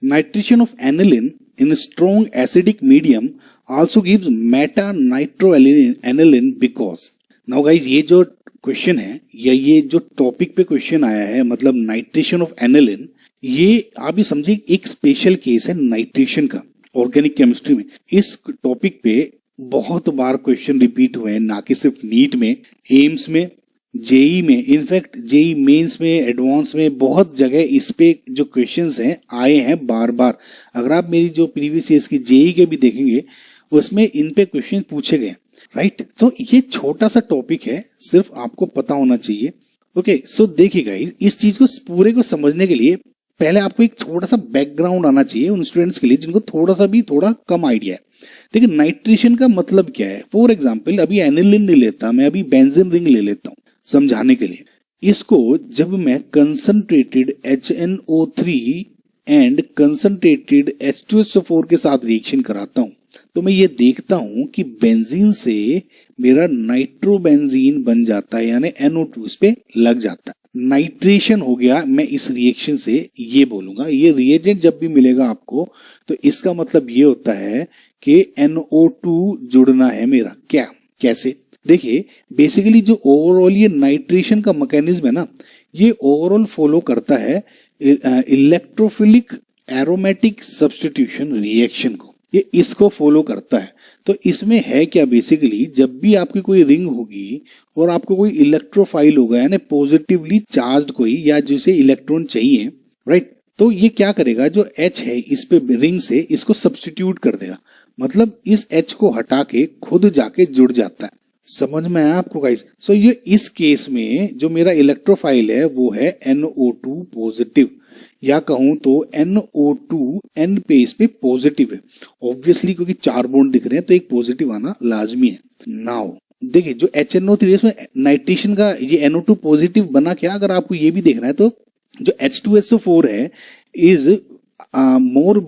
Nitration of aniline in strong acidic medium also gives meta nitroaniline because. Now guys, ये जो question है या ये जो टॉपिक पे क्वेश्चन आया है, मतलब नाइट्रेशन ऑफ एनिलिन, ये आप ही समझिए एक स्पेशल केस है नाइट्रेशन का ऑर्गेनिक केमिस्ट्री में। इस टॉपिक पे बहुत बार क्वेश्चन रिपीट हुए हैं, ना कि सिर्फ नीट में, एम्स में, जेई में, इनफैक्ट जेई मेंस में, एडवांस में, बहुत जगह इस पे जो क्वेश्चंस हैं आए हैं बार बार। अगर आप मेरी जो प्रीवियस ईयर्स की जेई के भी देखेंगे उसमें इन पे क्वेश्चन पूछे गए, राइट। तो ये छोटा सा टॉपिक है, सिर्फ आपको पता होना चाहिए। ओके, सो देखिएगा, इस चीज को पूरे को समझने के लिए पहले आपको एक थोड़ा सा बैकग्राउंड आना चाहिए उन स्टूडेंट्स के लिए जिनको थोड़ा कम आइडिया है। देखिए, नाइट्रेशन का मतलब क्या है। फॉर एग्जाम्पल, अभी एनिलिन नहीं लेता मैं, अभी बेंजीन रिंग ले लेता हूँ समझाने के लिए। इसको जब मैं concentrated HNO3 and concentrated H2SO4 के साथ रिएक्शन कराता हूं तो मैं ये देखता हूं कि बेंजीन से मेरा नाइट्रोबेंजीन बन जाता है, यानी NO2 इस पे लग जाता है। नाइट्रेशन हो गया। मैं इस रिएक्शन से ये बोलूंगा, ये रिएजेंट जब भी मिलेगा आपको तो इसका मतलब ये होता है कि NO2 जुड़ना है मेरा। क्या, कैसे? देखिए, बेसिकली जो ओवरऑल ये नाइट्रेशन का मैकेनिज्म है ना, ये ओवरऑल फॉलो करता है इलेक्ट्रोफिलिक एरोमेटिक सब्स्टिट्यूशन रिएक्शन को, ये इसको फॉलो करता है। तो इसमें है क्या, बेसिकली जब भी आपकी कोई रिंग होगी और आपको कोई इलेक्ट्रोफाइल होगा, यानी पॉजिटिवली चार्ज्ड कोई, या जिसे इलेक्ट्रॉन चाहिए, राइट, तो ये क्या करेगा, जो H है इस पे रिंग से इसको सब्स्टिट्यूट कर देगा, मतलब इस H को हटा के खुद जाके जुड़ जाता है। समझ में आया आपको गाइस? सो ये इस केस में जो मेरा इलेक्ट्रोफाइल है वो है NO2 पॉजिटिव, या कहूं तो NO2 N पे इस पे पॉजिटिव है ऑब्वियसली, क्योंकि 4 बॉन्ड दिख रहे हैं तो एक पॉजिटिव आना लाजमी है। नाउ देखिए, जो HNO3 इसमें नाइट्रेशन का ये NO2 पॉजिटिव बना क्या, अगर आपको ये भी देखना है तो जो H2SO4 है is more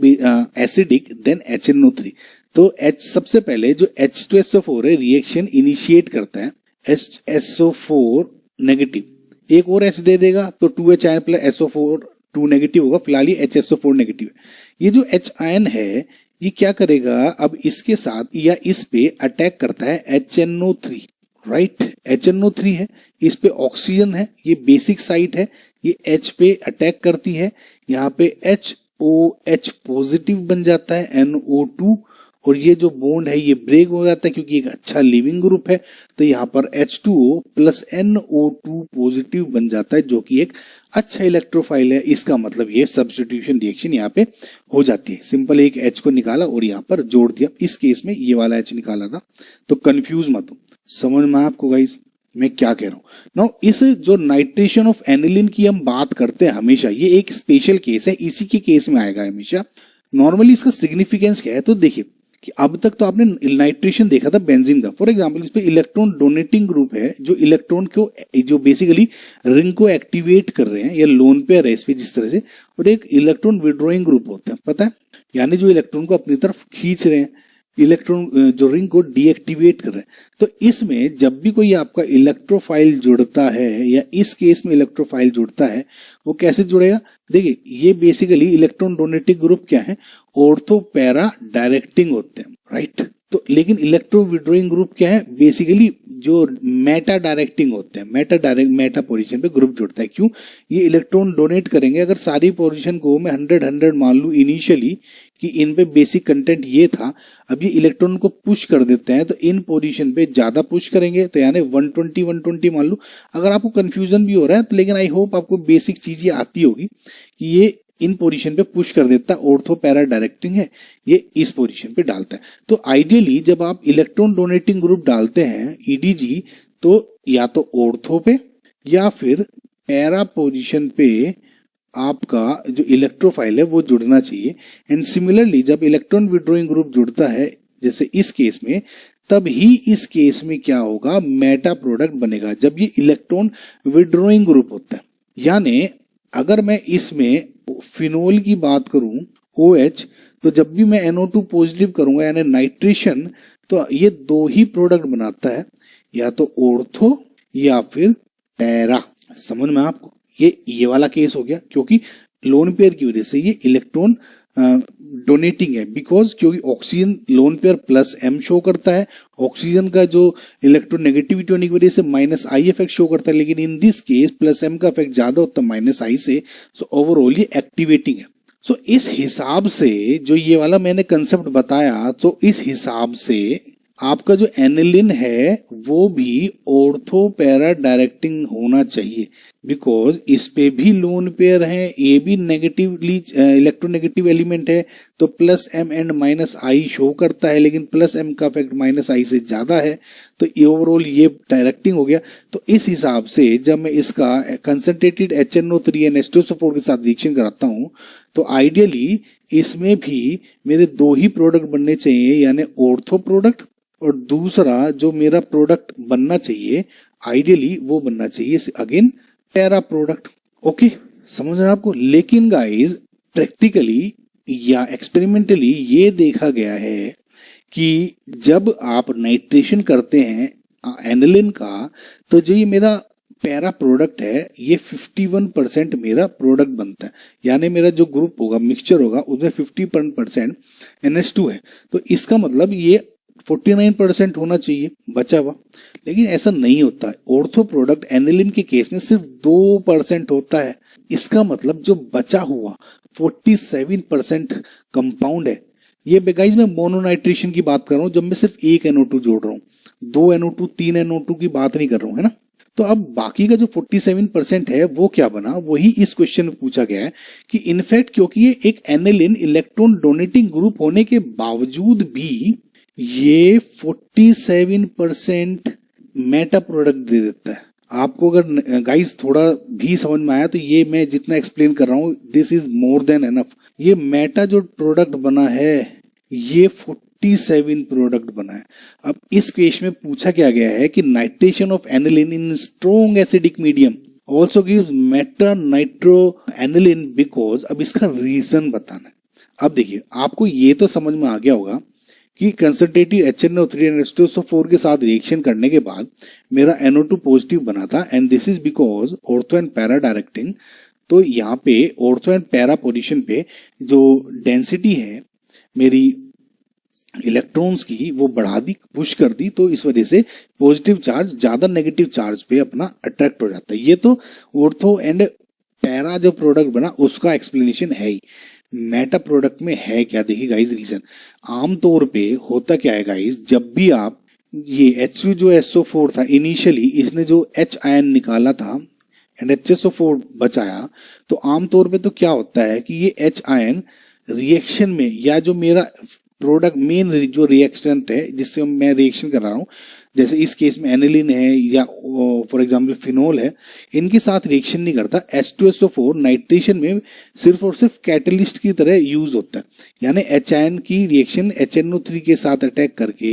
acidic then HNO3। तो H सबसे पहले जो H2SO4 है रिएक्शन इनिशिएट करता है HSO4 नेगेटिव, एक और H दे देगा तो 2H ion plus SO4 2 negative होगा, फिलहाल ये HSO4 नेगेटिव है। ये जो H आयन है ये क्या करेगा, अब इसके साथ या इस पे अटैक करता है HNO3, राइट। HNO3 है, इस पे ऑक्सीजन है, ये बेसिक साइट है, ये H पे अटैक करती है, यहाँ पे HOH पॉजिटिव बन जाता है NO2, और ये जो बॉन्ड है ये ब्रेक हो जाता है क्योंकि एक अच्छा लिविंग ग्रुप है, तो यहाँ पर H2O प्लस NO2 पॉजिटिव बन जाता है जो कि एक अच्छा इलेक्ट्रोफाइल है। इसका मतलब ये सब्स्टिट्यूशन रिएक्शन यहाँ पे हो जाती है। सिंपल एक H को निकाला और यहाँ पर जोड़ दिया, इस केस में ये वाला H निकाला था, तो कंफ्यूज मत हो। समझ में आपको गाइस मैं क्या कह रहा हूँ? नाउ इस जो नाइट्रेशन ऑफ एनिलिन की हम बात करते हैं हमेशा, ये एक स्पेशल केस है, इसी के केस में आएगा हमेशा। नॉर्मली इसका सिग्निफिकेंस क्या है, तो देखिए कि अब तक तो आपने नाइट्रेशन देखा था बेंजीन का। फॉर एग्जांपल इस पे इलेक्ट्रॉन डोनेटिंग ग्रुप है जो इलेक्ट्रॉन को, जो बेसिकली रिंग को एक्टिवेट कर रहे हैं, या लोन पेयर है इस पे जिस तरह से, और एक इलेक्ट्रॉन विड्रॉइंग ग्रुप होता है, पता है, यानी जो इलेक्ट्रॉन को अपनी तरफ खींच रहे हैं, इलेक्ट्रॉन जो रिंग को डीएक्टिवेट कर रहे हैं। तो इसमें जब भी कोई आपका इलेक्ट्रोफाइल जुड़ता है, या इस केस में इलेक्ट्रोफाइल जुड़ता है, वो कैसे जुड़ेगा? देखिए, ये बेसिकली इलेक्ट्रॉन डोनेटिंग ग्रुप क्या है, ऑर्थो पैरा डायरेक्टिंग होते हैं, राइट। तो लेकिन इलेक्ट्रो विड्रॉइंग ग्रुप क्या है, बेसिकली जो मेटा डायरेक्टिंग होते हैं, मेटा पोजीशन पे ग्रुप जुड़ता है। क्यों? ये इलेक्ट्रॉन डोनेट करेंगे, अगर सारी पोजीशन को मैं 100 मान लूं इनिशियली कि इन पे बेसिक कंटेंट ये था, अब ये इलेक्ट्रॉन को पुश कर देते हैं तो इन पोजीशन पे ज्यादा पुश करेंगे, तो यानी 120 मान लूं। अगर आपको कंफ्यूजन भी हो रहा है तो लेकिन आई होप आपको बेसिक चीज ये आती होगी कि ये इन पोजीशन पे पुश कर देता है, ऑर्थो पैरा डायरेक्टिंग है, ये इस पोजीशन पे डालता है। तो आइडियली जब आप इलेक्ट्रॉन डोनेटिंग ग्रुप डालते हैं EDG, तो या तो ऑर्थो पे या फिर पैरा पोजीशन पे आपका जो इलेक्ट्रोफाइल है वो जुड़ना चाहिए। एंड सिमिलरली जब इलेक्ट्रॉन विड्रॉइंग ग्रुप जुड़ता है जैसे इस केस में, तब ही इस केस में क्या होगा, मेटा प्रोडक्ट बनेगा जब ये इलेक्ट्रॉन विड्रॉइंग ग्रुप होता है। यानी अगर मैं इसमें फिनोल की बात करूं OH, तो जब भी मैं NO2 पॉजिटिव करूंगा यानी नाइट्रेशन, तो ये दो ही प्रोडक्ट बनाता है, या तो ऑर्थो या फिर पैरा। समझ में आपको? ये वाला केस हो गया, क्योंकि लोन पेयर की वजह से ये इलेक्ट्रॉन डोनेटिंग है, बिकॉज क्योंकि oxygen lone pair plus M show करता है, ऑक्सीजन का जो इलेक्ट्रोनेगेटिविटी होने की वजह से माइनस आई इफेक्ट शो करता है, लेकिन in this case plus M का इफेक्ट ज्यादा होता है माइनस आई से, सो ओवरऑल ये एक्टिवेटिंग है। सो इस हिसाब से जो ये वाला मैंने कंसेप्ट बताया, तो इस हिसाब से आपका जो एनिलिन है वो भी ऑर्थो पैरा डायरेक्टिंग होना चाहिए, बिकॉज इस पे भी लोन पेयर है, ये भी नेगेटिवली इलेक्ट्रोनेगेटिव एलिमेंट है, तो plus M and minus I show करता है, लेकिन प्लस एम का इफेक्ट माइनस आई से ज्यादा है, तो ओवरऑल ये डायरेक्टिंग हो गया। तो इस हिसाब से जब मैं इसका कंसंट्रेटेड HNO3 and H2SO4 के साथ रिएक्शन कराता हूँ, तो आइडियली इसमें भी मेरे दो ही प्रोडक्ट बनने चाहिए, यानी ऑर्थो प्रोडक्ट, और दूसरा जो मेरा प्रोडक्ट बनना चाहिए आइडियली वो बनना चाहिए अगेन पैरा प्रोडक्ट। ओके, समझ रहे हैं आपको। लेकिन गाइस प्रैक्टिकली या एक्सपेरिमेंटली ये देखा गया है कि जब आप नाइट्रेशन करते हैं एनिलिन का, तो जो ये मेरा पैरा प्रोडक्ट है ये 51% मेरा प्रोडक्ट बनता है, यानी मेरा जो ग्रुप होगा, मिक्सचर होगा, उसमें 50% NH2 है, तो इसका मतलब ये 49% होना चाहिए बचा हुआ, लेकिन ऐसा नहीं होता है। ऑर्थो प्रोडक्ट एनिलिन के केस में सिर्फ 2% होता है, इसका मतलब जो बचा हुआ 47% कंपाउंड है। ये गाइस मैं मोनोनाइट्रेशन की बात कर रहा हूँ, जब मैं सिर्फ एक NO2 जोड़ रहा हूँ, 2 NO2 3 NO2 की बात नहीं कर रहा हूँ, है ना। तो अब बाकी का जो 47% है वो क्या बना, वही इस क्वेश्चन में पूछा गया है कि इनफैक्ट क्योंकि ये एक एनिलिन इलेक्ट्रॉन डोनेटिंग ग्रुप होने के बावजूद भी ये 47% मेटा प्रोडक्ट दे देता है। आपको अगर गाइस थोड़ा भी समझ में आया तो ये मैं जितना एक्सप्लेन कर रहा हूँ this is more than enough. ये मेटा जो प्रोडक्ट बना है ये 47 प्रोडक्ट बना है। अब इस केस में पूछा क्या गया है कि nitration of aniline in strong acidic medium also gives Meta nitro aniline because, अब इसका रीजन बताना है। अब देखिए आपको ये तो समझ में आ गया होगा कि कंसंट्रेटेड HNO3 एंड H2SO4 के साथ रिएक्शन करने के बाद मेरा NO2 पॉजिटिव बना था, and this is because ortho and para directing. तो यहाँ पे ऑर्थो एंड पैरा पोजीशन पे जो डेंसिटी है मेरी इलेक्ट्रॉन्स की वो बढ़ा दी, पुश कर दी, तो इस वजह से पॉजिटिव चार्ज ज्यादा नेगेटिव चार्ज पे अपना अट्रैक्ट हो जाता है। ये तो ऑर्थो एंड पैरा जो प्रोडक्ट बना उसका एक्सप्लेनेशन है ही। मेटा प्रोडक्ट में है क्या, देखिए गाइस रीजन आमतौर पे होता क्या है गाइस, जब भी आप ये H2 जो SO4 था इनिशियली इसने जो H आयन निकाला था एंड HSO4 बचाया, तो आमतौर पे तो क्या होता है कि ये H आयन रिएक्शन में या जो मेरा प्रोडक्ट मेन जो रिएक्शन है जिससे मैं रिएक्शन कर रहा हूँ, जैसे इस केस में एनिलिन है या फॉर एग्जांपल फिनोल है, इनके साथ रिएक्शन नहीं करता। H2SO4 नाइट्रेशन में सिर्फ और सिर्फ कैटलिस्ट की तरह यूज होता है, यानी H आयन की रिएक्शन HNO3 के साथ अटैक करके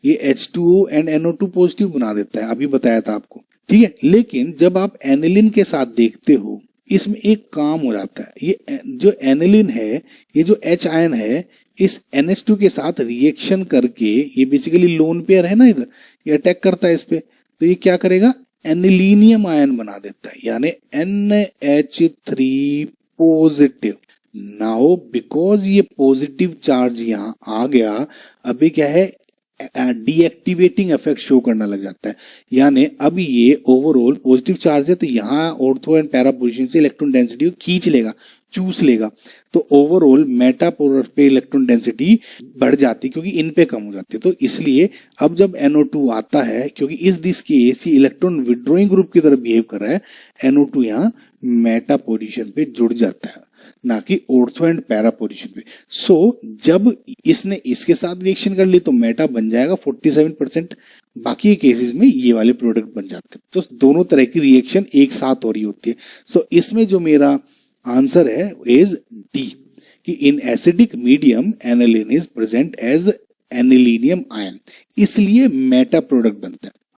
ये H2O एंड NO2 पॉजिटिव बना देता है, अभी बताया था आपको, ठीक है। लेकिन जब आप एनिलिन के साथ देखते हो इसमें एक काम हो जाता है, ये जो एनिलिन है, ये जो H आयन है, इस NH2 के साथ रिएक्शन करके, ये बेसिकली लोन पेयर है ना, इधर ये अटैक करता है इस पे, तो ये क्या करेगा, एनिलीनियम आयन बना देता है, यानी NH3 पॉजिटिव। नाउ बिकॉज ये पॉजिटिव चार्ज यहाँ आ गया, अभी क्या है डीएक्टिवेटिंग इफेक्ट शो करना लग जाता है, यानी अब ये ओवरऑल पॉजिटिव चार्ज है तो यहाँ ऑर्थो एंड पैरा पोजीशन से इलेक्ट्रॉन डेंसिटी को खींच लेगा, चूस लेगा, तो ओवरऑल मेटा पोलर पे इलेक्ट्रॉन डेंसिटी बढ़ जाती है क्योंकि इन पे कम हो जाती है। तो इसलिए अब जब NO2 आता है, क्योंकि इस दिस केस ये इलेक्ट्रॉन विड्रॉइंग ग्रुप की तरह बिहेव कर रहा है, NO2 यहाँ मेटा पोजीशन पे जुड़ जाता है, ना कि ऑर्थो एंड पैरा पोजीशन पे। सो जब इसने इसके साथ रिएक्शन कर ली तो मेटा बन जाएगा 47%, बाकी केसेस में ये वाले प्रोडक्ट बन जाते हैं। तो दोनों तरह की रिएक्शन एक साथ हो रही होती है। सो इसमें जो मेरा आंसर है इज डी, कि in acidic medium aniline is present as anilinium ion, इसलिए मेटा प्रोडक्ट बनता है।